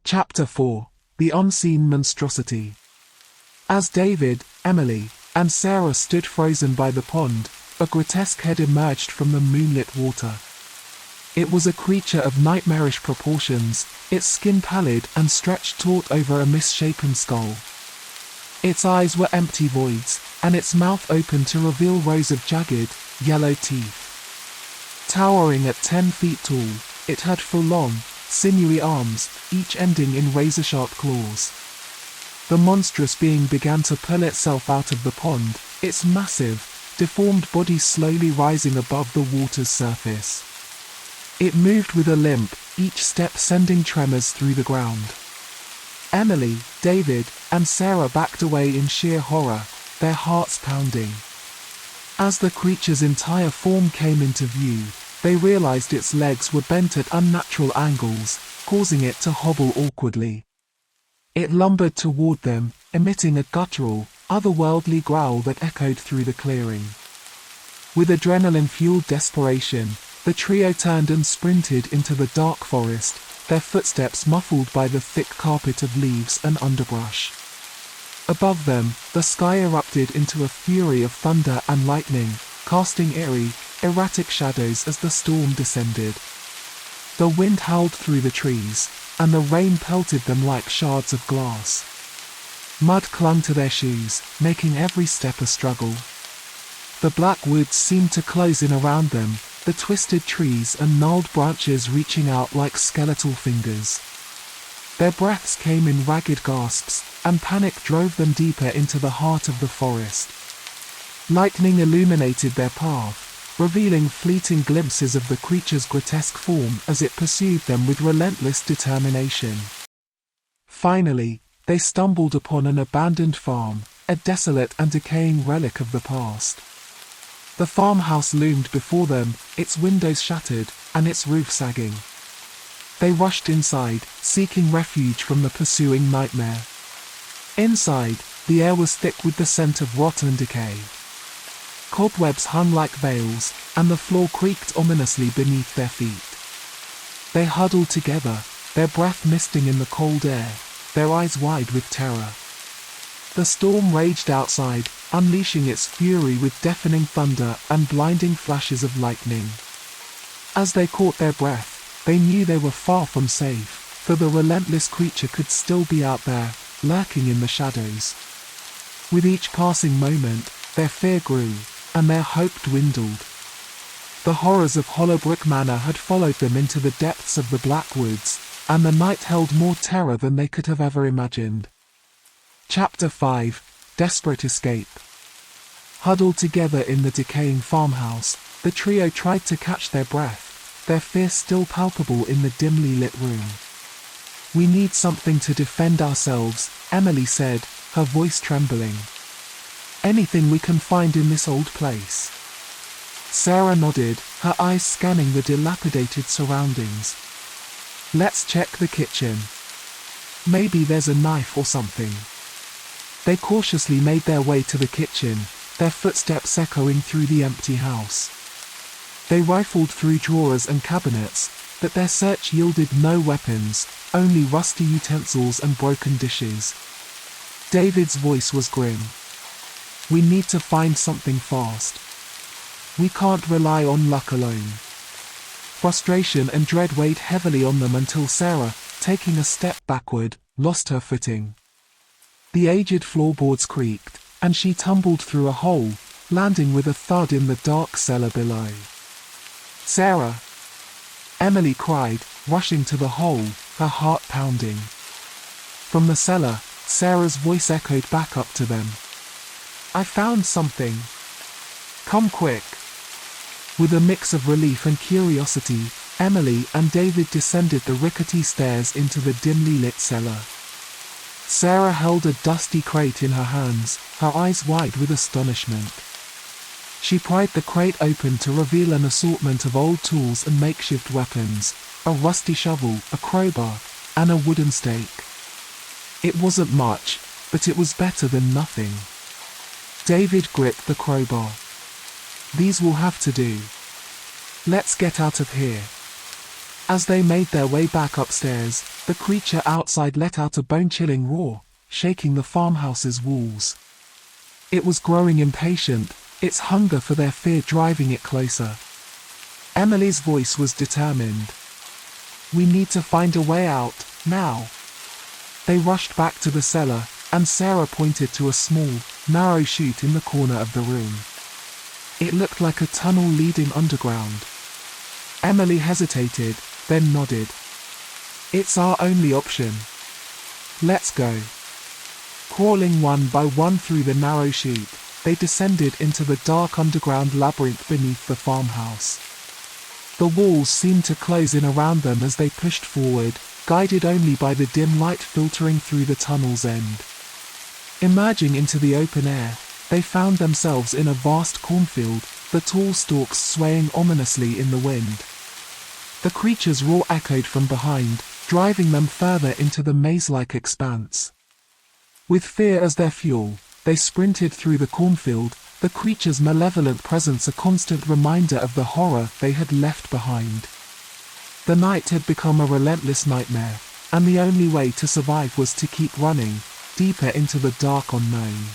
Chapter 4. The Unseen Monstrosity. As David, Emily, and Sarah stood frozen by the pond, a grotesque head emerged from the moonlit water. It was a creature of nightmarish proportions, its skin pallid and stretched taut over a misshapen skull. Its eyes were empty voids, and its mouth open to reveal rows of jagged, yellow teeth. Towering at 10 feet tall, it had full-long, sinewy arms, each ending in razor-sharp claws. The monstrous being began to pull itself out of the pond, its massive, deformed body slowly rising above the water's surface. It moved with a limp, each step sending tremors through the ground. Emily, David, and Sarah backed away in sheer horror, their hearts pounding. As the creature's entire form came into view, they realized its legs were bent at unnatural angles, causing it to hobble awkwardly. It lumbered toward them, emitting a guttural, otherworldly growl that echoed through the clearing. With adrenaline-fueled desperation, the trio turned and sprinted into the dark forest, their footsteps muffled by the thick carpet of leaves and underbrush. Above them, the sky erupted into a fury of thunder and lightning, casting eerie, erratic shadows as the storm descended. The wind howled through the trees, and the rain pelted them like shards of glass. Mud clung to their shoes, making every step a struggle. The black woods seemed to close in around them, the twisted trees and gnarled branches reaching out like skeletal fingers. Their breaths came in ragged gasps, and panic drove them deeper into the heart of the forest. Lightning illuminated their path, revealing fleeting glimpses of the creature's grotesque form as it pursued them with relentless determination. Finally, they stumbled upon an abandoned farm, a desolate and decaying relic of the past. The farmhouse loomed before them, its windows shattered, and its roof sagging. They rushed inside, seeking refuge from the pursuing nightmare. Inside, the air was thick with the scent of rot and decay. Cobwebs hung like veils, and the floor creaked ominously beneath their feet. They huddled together, their breath misting in the cold air, their eyes wide with terror. The storm raged outside, unleashing its fury with deafening thunder and blinding flashes of lightning. As they caught their breath, they knew they were far from safe, for the relentless creature could still be out there, lurking in the shadows. With each passing moment, their fear grew, and their hope dwindled. The horrors of Hollowbrick Mannor had followed them into the depths of the Black Woods, and the night held more terror than they could have ever imagined. Chapter 5. Desperate Escape. Huddled together in the decaying farmhouse, the trio tried to catch their breath, their fear still palpable in the dimly lit room. "We need something to defend ourselves," Emily said, her voice trembling. "Anything we can find in this old place." Sarah nodded, her eyes scanning the dilapidated surroundings. "Let's check the kitchen. Maybe there's a knife or something." They cautiously made their way to the kitchen, their footsteps echoing through the empty house. They rifled through drawers and cabinets, but their search yielded no weapons, only rusty utensils and broken dishes. David's voice was grim. "We need to find something fast. We can't rely on luck alone." Frustration and dread weighed heavily on them until Sarah, taking a step backward, lost her footing. The aged floorboards creaked, and she tumbled through a hole, landing with a thud in the dark cellar below. "Sarah!" Emily cried, rushing to the hole, her heart pounding. From the cellar, Sarah's voice echoed back up to them. "I found something. Come quick." With a mix of relief and curiosity, Emily and David descended the rickety stairs into the dimly lit cellar. Sarah held a dusty crate in her hands, her eyes wide with astonishment. She pried the crate open to reveal an assortment of old tools and makeshift weapons, a rusty shovel, a crowbar, and a wooden stake. It wasn't much, but it was better than nothing. David gripped the crowbar. "These will have to do. Let's get out of here." As they made their way back upstairs, the creature outside let out a bone-chilling roar, shaking the farmhouse's walls. It was growing impatient, its hunger for their fear driving it closer. Emily's voice was determined. "We need to find a way out, now." They rushed back to the cellar, and Sarah pointed to a small, narrow chute in the corner of the room. It looked like a tunnel leading underground. Emily hesitated, then nodded. "It's our only option. Let's go." Crawling one by one through the narrow chute, they descended into the dark underground labyrinth beneath the farmhouse. The walls seemed to close in around them as they pushed forward, guided only by the dim light filtering through the tunnel's end. Emerging into the open air, they found themselves in a vast cornfield, the tall stalks swaying ominously in the wind. The creature's roar echoed from behind, driving them further into the maze-like expanse. With fear as their fuel, they sprinted through the cornfield, the creature's malevolent presence a constant reminder of the horror they had left behind. The night had become a relentless nightmare, and the only way to survive was to keep running, deeper into the dark unknown.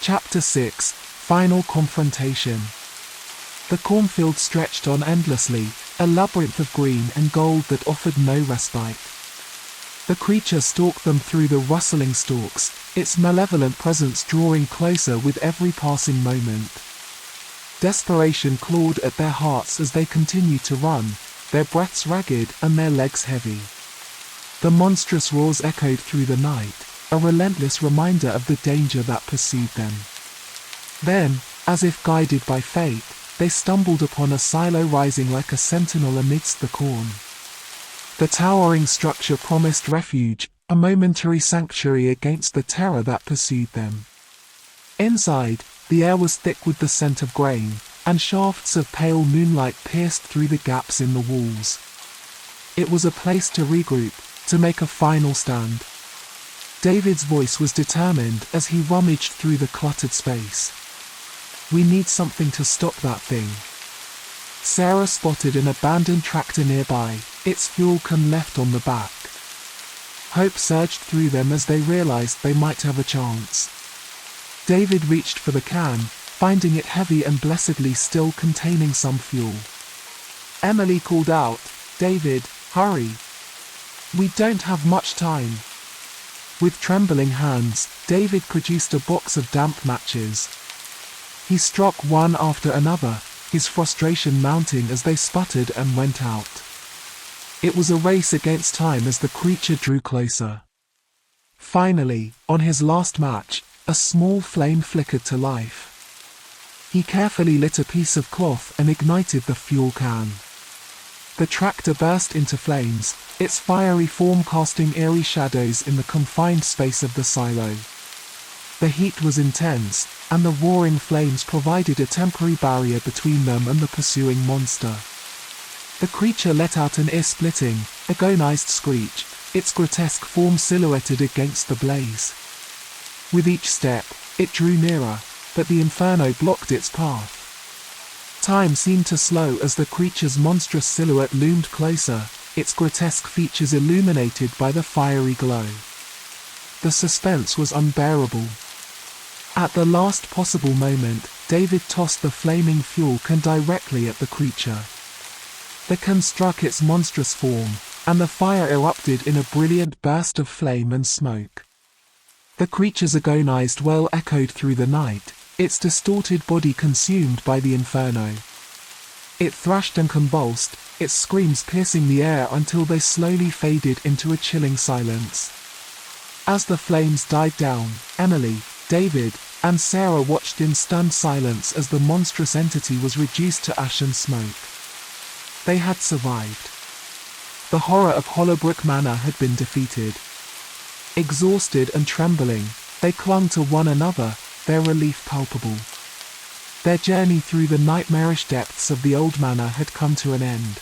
Chapter 6: Final Confrontation. The cornfield stretched on endlessly, a labyrinth of green and gold that offered no respite. The creature stalked them through the rustling stalks, its malevolent presence drawing closer with every passing moment. Desperation clawed at their hearts as they continued to run, their breaths ragged and their legs heavy. The monstrous roars echoed through the night, a relentless reminder of the danger that pursued them. Then, as if guided by fate, they stumbled upon a silo rising like a sentinel amidst the corn. The towering structure promised refuge, a momentary sanctuary against the terror that pursued them. Inside, the air was thick with the scent of grain, and shafts of pale moonlight pierced through the gaps in the walls. It was a place to regroup, to make a final stand. David's voice was determined as he rummaged through the cluttered space. "We need something to stop that thing." Sarah spotted an abandoned tractor nearby, its fuel can left on the back. Hope surged through them as they realized they might have a chance. David reached for the can, finding it heavy and blessedly still containing some fuel. Emily called out, "David, hurry! We don't have much time." With trembling hands, David produced a box of damp matches. He struck one after another, his frustration mounting as they sputtered and went out. It was a race against time as the creature drew closer. Finally, on his last match, a small flame flickered to life. He carefully lit a piece of cloth and ignited the fuel can. The tractor burst into flames, its fiery form casting eerie shadows in the confined space of the silo. The heat was intense, and the roaring flames provided a temporary barrier between them and the pursuing monster. The creature let out an ear-splitting, agonized screech, its grotesque form silhouetted against the blaze. With each step, it drew nearer, but the inferno blocked its path. Time seemed to slow as the creature's monstrous silhouette loomed closer, its grotesque features illuminated by the fiery glow. The suspense was unbearable. At the last possible moment, David tossed the flaming fuel can directly at the creature. The can struck its monstrous form, and the fire erupted in a brilliant burst of flame and smoke. The creature's agonized wail echoed through the night, its distorted body consumed by the inferno. It thrashed and convulsed, its screams piercing the air until they slowly faded into a chilling silence. As the flames died down, Emily, David, and Sarah watched in stunned silence as the monstrous entity was reduced to ash and smoke. They had survived. The horror of Hollowbrick Mannor had been defeated. Exhausted and trembling, they clung to one another, their relief palpable. Their journey through the nightmarish depths of the old manor had come to an end.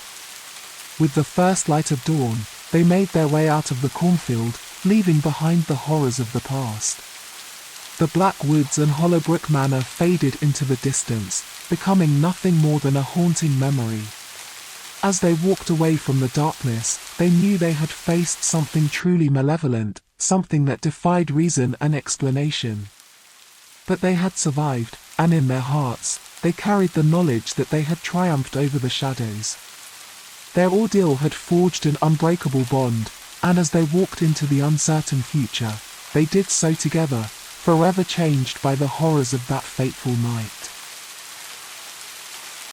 With the first light of dawn, they made their way out of the cornfield, leaving behind the horrors of the past. The black woods and Hollowbrick Mannor faded into the distance, becoming nothing more than a haunting memory. As they walked away from the darkness, they knew they had faced something truly malevolent, something that defied reason and explanation. But they had survived, and in their hearts, they carried the knowledge that they had triumphed over the shadows. Their ordeal had forged an unbreakable bond, and as they walked into the uncertain future, they did so together, forever changed by the horrors of that fateful night.